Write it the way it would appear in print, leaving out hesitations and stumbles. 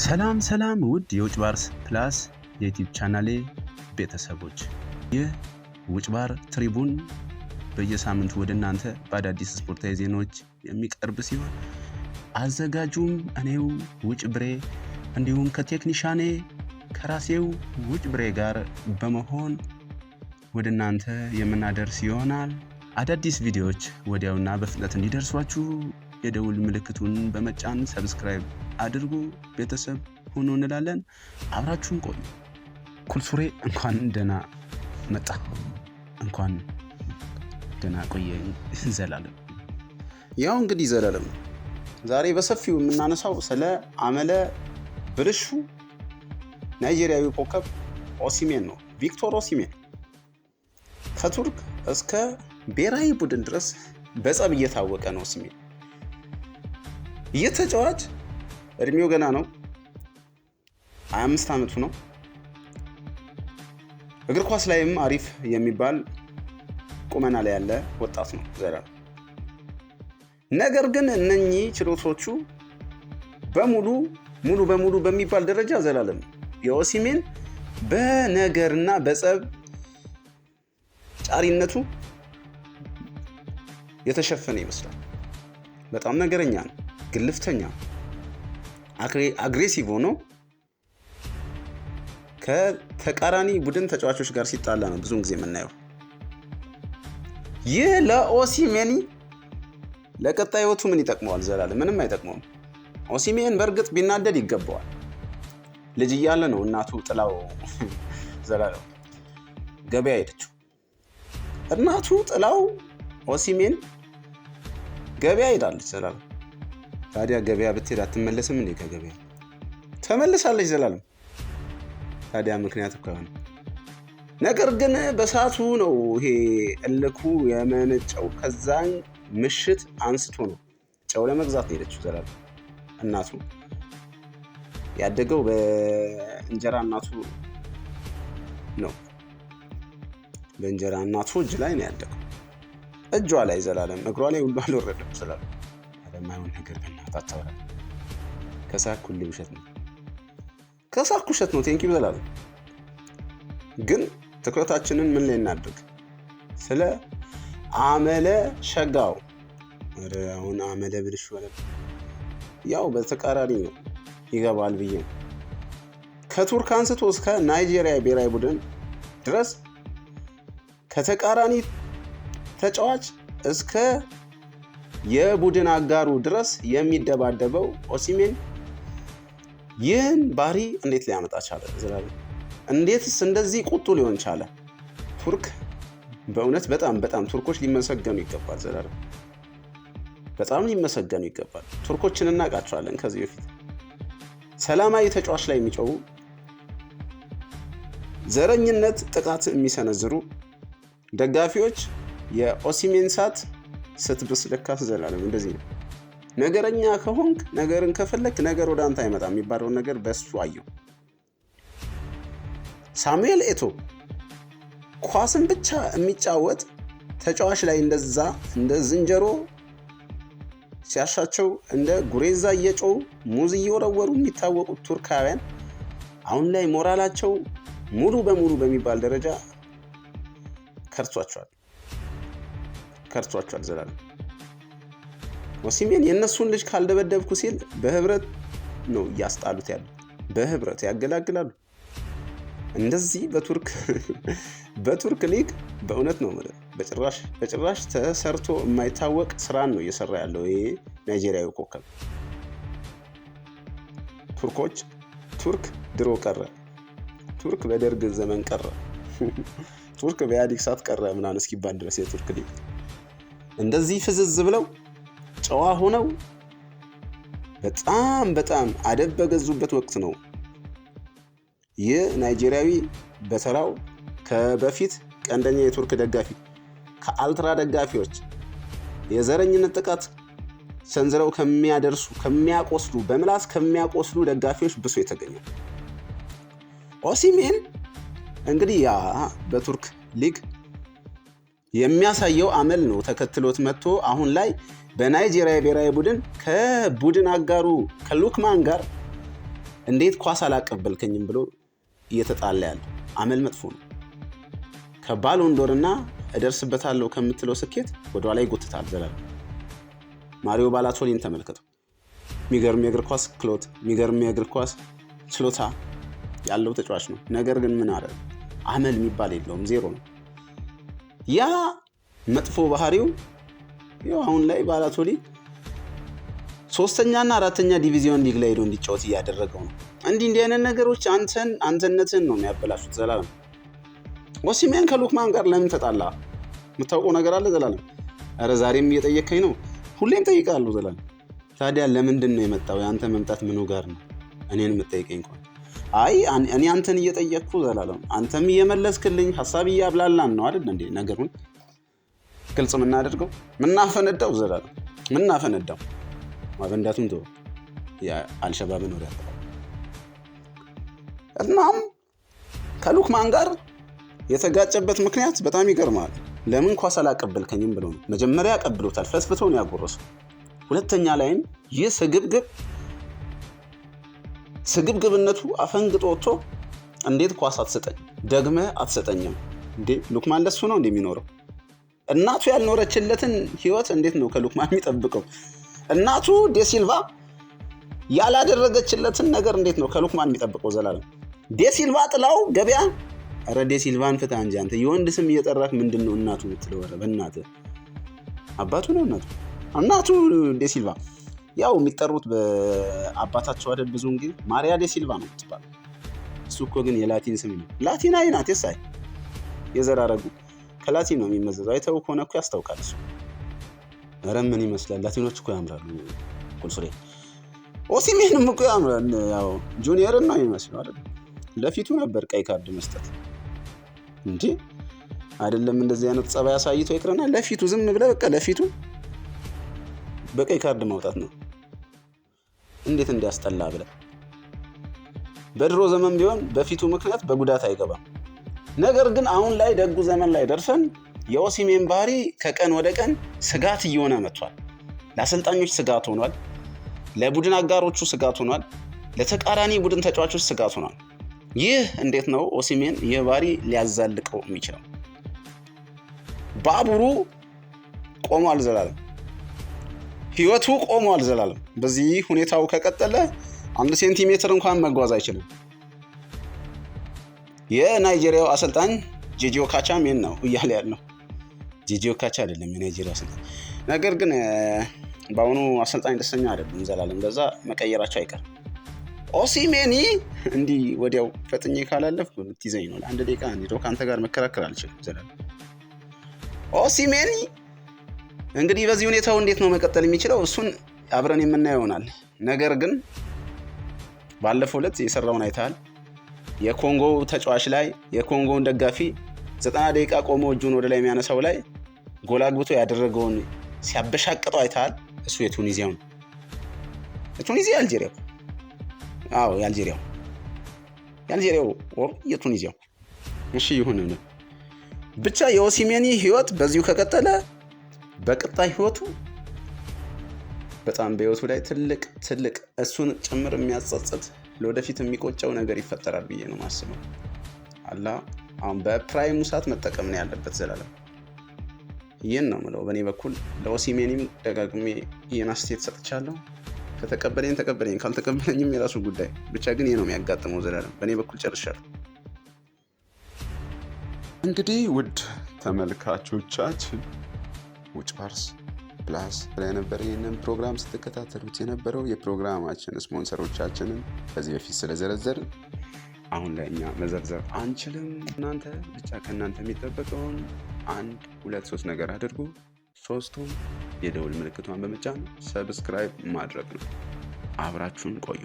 ሰላም ውድ የውጭ ባር ፕላስ የዩቲዩብ ቻናሌ ቤተሰቦች፣ ይህ ውጭ ባር ትሪቡን በየሳምንቱ ወደ እናንተ በአዳዲስ ስፖርታዊ ዜናዎች የሚቀርብ ሲሆን አዘጋጁም እኔው ውጭ ብሬ እንዲሁም ከቴክኒሻኔ ከራሴው ውጭ ብሬ ጋር በመሆን ወደ እናንተ የምናደርስ ይሆናል። አዳዲስ ቪዲዮዎች ወዲያውና በፍጥነት እንዲደርሷችሁ የደውል ምልክቱን በመጫን ሰብስክራይብ አድርጉ፣ ቤተሰብ ሁኑ እንላለን። አብራችሁን ቆዩ። ኩልሱሬ እንኳን ደህና መጣ፣ እንኳን ደህና ቆየኝ ዘላለም። ያው እንግዲህ ዘላለም ዛሬ በሰፊው የምናነሳው ስለ አመለ ብልሹ ናይጄሪያዊ ኮከብ ኦሲሜን ነው። ቪክቶር ኦሲሜን ከቱርክ እስከ ብሔራዊ ቡድን ድረስ በጸብ እየታወቀ ነው። ኦሲሜን ይህ ተጫዋች እድሜው ገና ነው፣ 25 ዓመቱ ነው። እግር ኳስ ላይም አሪፍ የሚባል ቁመና ላይ ያለ ወጣት ነው ዘላለም። ነገር ግን እነኚህ ችሎቶቹ ሙሉ በሙሉ በሚባል ደረጃ ዘላለም የኦሲሜን በነገርና በጸብ ጫሪነቱ የተሸፈነ ይመስላል። በጣም ነገረኛ ነው፣ ግልፍተኛ፣ አግሬሲቭ ሆኖ ከተቃራኒ ቡድን ተጫዋቾች ጋር ሲጣላ ነው ብዙውን ጊዜ የምናየው። ይህ ለኦሲሜን ለቀጣይ ህይወቱ ምን ይጠቅመዋል ዘላለም? ምንም አይጠቅመውም። ኦሲሜን በእርግጥ ቢናደድ ይገባዋል። ልጅ እያለ ነው እናቱ ጥላው ዘላለም ገበያ ሄደችው። እናቱ ጥላው ኦሲሜን ገበያ ሄዳለች ዘላለም። ታዲያ ገበያ ብትሄድ አትመለስም እንዴ? ከገበያ ተመልሳለች ዘላለም። ታዲያ ምክንያቱ ከሆነ ነገር ግን በሰዓቱ ነው ይሄ እልኩ የመነጨው። ከዛን ምሽት አንስቶ ነው ጨው ለመግዛት ነው ሄደችው ዘላለም። እናቱ ያደገው በእንጀራ እናቱ ነው። በእንጀራ እናቱ እጅ ላይ ነው ያደገው። እጇ ላይ ዘላለም፣ እግሯ ላይ ሁሉ አልወረደም ዘላለም። አለማይሆን ነገር በእናትህ አታወራ። ከሳኩ ሁሌ ውሸት ነው፣ ከሳኩ ውሸት ነው። ቴንኪው ዘላለም። ግን ትኩረታችንን ምን ላይ እናድርግ? ስለ አመለ ሸጋው። አሁን አመለ ብልሹ ወለ ያው በተቃራኒ ነው ይገባል ብዬ ነው። ከቱርክ አንስቶ እስከ ናይጄሪያ ብሔራዊ ቡድን ድረስ ከተቃራኒ ተጫዋች እስከ የቡድን አጋሩ ድረስ የሚደባደበው ኦሲሜን ይህን ባህሪ እንዴት ሊያመጣ ቻለ ዘላለም? እንዴትስ እንደዚህ ቁጡ ሊሆን ቻለ? ቱርክ በእውነት በጣም ቱርኮች ሊመሰገኑ ይገባል ዘላለም። በጣም ሊመሰገኑ ይገባል። ቱርኮችን እናውቃቸዋለን ከዚህ በፊት ሰላማዊ ተጫዋች ላይ የሚጮሁ፣ ዘረኝነት ጥቃት የሚሰነዝሩ ደጋፊዎች የኦሲሜን ሳት ስትብስ ለካስ ዘላለም እንደዚህ ነው። ነገረኛ ከሆንክ ነገርን ከፈለክ ነገር ወደ አንተ አይመጣም የሚባለውን ነገር በሱ አየው። ሳሙኤል ኤቶ ኳስን ብቻ የሚጫወት ተጫዋች ላይ እንደዛ እንደ ዝንጀሮ ሲያሻቸው እንደ ጉሬዛ እየጮሁ ሙዝ እየወረወሩ የሚታወቁት ቱርካውያን አሁን ላይ ሞራላቸው ሙሉ በሙሉ በሚባል ደረጃ ከርቷቸዋል ዘላለም። ኦሲሜን የእነሱን ልጅ ካልደበደብኩ ሲል በህብረት ነው እያስጣሉት ያሉ፣ በህብረት ያገላግላሉ። እንደዚህ በቱርክ ሊግ በእውነት ነው ማለት በጭራሽ ተሰርቶ የማይታወቅ ስራን ነው እየሰራ ያለው ይሄ ናይጄሪያዊ ኮከብ። ቱርክ ድሮ ቀረ፣ ቱርክ በደርግ ዘመን ቀረ፣ ቱርክ በኢህአዴግ ሰዓት ቀረ ምናምን እስኪባል ድረስ የቱርክ ሊግ እንደዚህ ፍዝዝ ብለው ጨዋ ሆነው በጣም አደብ በገዙበት ወቅት ነው ይህ ናይጄሪያዊ በተራው ከበፊት ቀንደኛ የቱርክ ደጋፊ ከአልትራ ደጋፊዎች የዘረኝነት ጥቃት ሰንዝረው ከሚያቆስሉ በምላስ ከሚያቆስሉ ደጋፊዎች ብሶ የተገኘው ኦሲሜን እንግዲህ ያ በቱርክ ሊግ የሚያሳየው አመል ነው ተከትሎት መጥቶ አሁን ላይ በናይጄሪያ ብሔራዊ ቡድን ከቡድን አጋሩ ከሉክማን ጋር እንዴት ኳስ አላቀበልከኝም ብሎ እየተጣላ ያለው አመል መጥፎ ነው። ከባሎን ዶርና እደርስበታለሁ ከምትለው ስኬት ወደ ኋላ ይጎትታል ዘላለም። ማሪዮ ባላቶሊን ተመልከተው። የሚገርም የእግር ኳስ ክሎት፣ የሚገርም የእግር ኳስ ችሎታ ያለው ተጫዋች ነው። ነገር ግን ምን አረ አመል የሚባል የለውም፣ ዜሮ ነው። ያ መጥፎ ባህሪው ያው አሁን ላይ ባላቶሊ 3ኛና 4ኛ ዲቪዚዮን ሊግ ላይ ሄዶ እንዲጫወት እያደረገው ነው። እንዲህ አይነት ነገሮች አንተነትን ነው የሚያበላሹት ዘላለም። ኦሲሜን ከሉክማን ጋር ለምን ተጣላ? የምታውቀው ነገር አለ ዘላለም? አረ ዛሬም እየጠየከኝ ነው። ሁሌም ጠይቃለሁ ዘላለም። ታዲያ ለምንድን ነው የመጣው? ያንተ መምጣት ምኑ ጋር ነው እኔን የምትጠይቀኝ እንኳን? አይ እኔ አንተን እየጠየቅኩ ዘላለም፣ አንተም እየመለስክልኝ ሀሳብ እያብላላን ነው አይደል እንዴ? ነገሩን ግልጽ የምናደርገው ምናፈነዳው ዘላለም፣ ምናፈነዳው ማፈንዳቱን ተው። አልሸባብን ወደ ያጠቃ እናም ከሉክማን ጋር የተጋጨበት ምክንያት በጣም ይገርማል። ለምን ኳስ አላቀበልከኝም ብሎ ነው። መጀመሪያ አቀብሎታል፣ ፈስፍቶ ነው ያጎረሰው። ሁለተኛ ላይም ይህ ስግብግብነቱ አፈንግጦ ወጥቶ እንዴት ኳስ አትሰጠኝ ደግመ አትሰጠኝም እንዴ? ሉክማን ለሱ ነው እንደሚኖረው። እናቱ ያልኖረችለትን ህይወት እንዴት ነው ከሉክማን የሚጠብቀው? እናቱ ዴሲልቫ ያላደረገችለትን ነገር እንዴት ነው ከሉክማን የሚጠብቀው ዘላለም? ዴሲልቫ ጥላው ገበያ። አረ ዴሲልቫን ፍታ እንጂ አንተ የወንድ ስም እየጠራክ ምንድነው እናቱ የምትለው? አረ በእናትህ አባቱ ነው እናቱ ዴሲልቫ። ያው የሚጠሩት በአባታቸው አይደል? ብዙውን ጊዜ ማሪያ ዴሲልቫ ነው የምትባለው። እሱ እኮ ግን የላቲን ስም ነው። ላቲናዊ ናት የሳይ የዘራረጉ ከላቲን ነው የሚመዘዘው። አይተው ከሆነ እኮ ያስታውቃል እሱ። አረ ምን ይመስላል? ላቲኖች እኮ ያምራሉ። ቁልፍሬ ኦሲሜንም እኮ ያምራል። ያው ጁኒየርን ነው የሚመስለው አይደል? ለፊቱ ነበር ቀይ ካርድ መስጠት እንጂ አይደለም። እንደዚህ አይነት ጸባይ አሳይቶ ይቅርና ለፊቱ ዝም ብለ በቃ ለፊቱ በቀይ ካርድ ማውጣት ነው። እንዴት እንዲያስጠላ ብለ። በድሮ ዘመን ቢሆን በፊቱ ምክንያት በጉዳት አይገባም። ነገር ግን አሁን ላይ ደጉ ዘመን ላይ ደርሰን የኦሲሜን ባህሪ ከቀን ወደ ቀን ስጋት እየሆነ መጥቷል። ለአሰልጣኞች ስጋት ሆኗል፣ ለቡድን አጋሮቹ ስጋት ሆኗል፣ ለተቃራኒ ቡድን ተጫዋቾች ስጋት ሆኗል። ይህ እንዴት ነው ኦሲሜን ይህ ባህሪ ሊያዛልቀው የሚችለው? ባቡሩ ቆሟል ዘላለም፣ ህይወቱ ቆሟል ዘላለም። በዚህ ሁኔታው ከቀጠለ 1 ሴንቲሜትር እንኳን መጓዝ አይችልም። የናይጄሪያው አሰልጣኝ ጄጂ ኦካቻ ምን ነው እያለ ያለው? ጄጂ ኦካቻ አይደለም የናይጄሪያ አሰልጣኝ። ነገር ግን በአሁኑ አሰልጣኝ ደስተኛ አይደለም ዘላለም። በዛ መቀየራቸው አይቀርም። ኦሲሜኒ እንዲህ ወዲያው ፈጥኜ ካላለፍኩ ትይዘኝ ነው። ለአንድ ደቂቃ እንደው ካንተ ጋር መከራከር አልችልም ዘላለም። ኦሲሜኒ እንግዲህ በዚህ ሁኔታው እንዴት ነው መቀጠል የሚችለው? እሱን አብረን የምናየው ይሆናል። ነገር ግን ባለፈው ዕለት የሰራውን አይተሃል። የኮንጎ ተጫዋች ላይ የኮንጎን ደጋፊ 90 ደቂቃ ቆሞ እጁን ወደ ላይ የሚያነሳው ላይ ጎል አግብቶ ያደረገውን ሲያበሻቅጠው አይተሃል። እሱ የቱኒዚያው አልጄሪያው የቱኒዚያው እሺ ይሁን። ብቻ የኦሲሜኒ ህይወት በዚሁ ከቀጠለ በቀጣይ ህይወቱ በጣም በህይወቱ ላይ ትልቅ እሱን ጭምር የሚያጸጽት ለወደፊት የሚቆጨው ነገር ይፈጠራል ብዬ ነው ማስበው። አሁን በፕራይሙ ሰዓት መጠቀም ነው ያለበት ዘላለም። ይህን ነው የምለው በእኔ በኩል። ለኦሲሜኒም ደጋግሜ ይህን አስተያየት ሰጥቻለሁ። ከተቀበለኝ ተቀበለኝ፣ ካልተቀበለኝም የራሱ ጉዳይ። ብቻ ግን ይህ ነው የሚያጋጥመው ዘላለም። በእኔ በኩል ጨርሻለሁ። እንግዲህ ውድ ተመልካቾቻችን ውጭ ባርስ ፕላስ ላይ ነበር ይህንን ፕሮግራም ስትከታተሉት የነበረው። የፕሮግራማችን ስፖንሰሮቻችንን ከዚህ በፊት ስለዘረዘርን አሁን ላይ እኛ መዘርዘር አንችልም። እናንተ ብቻ ከእናንተ የሚጠበቀውን 1 2 3 ነገር አድርጉ። 3ቱም የደውል ምልክቷን በመጫን ሰብስክራይብ ማድረግ ነው። አብራችሁን ቆዩ።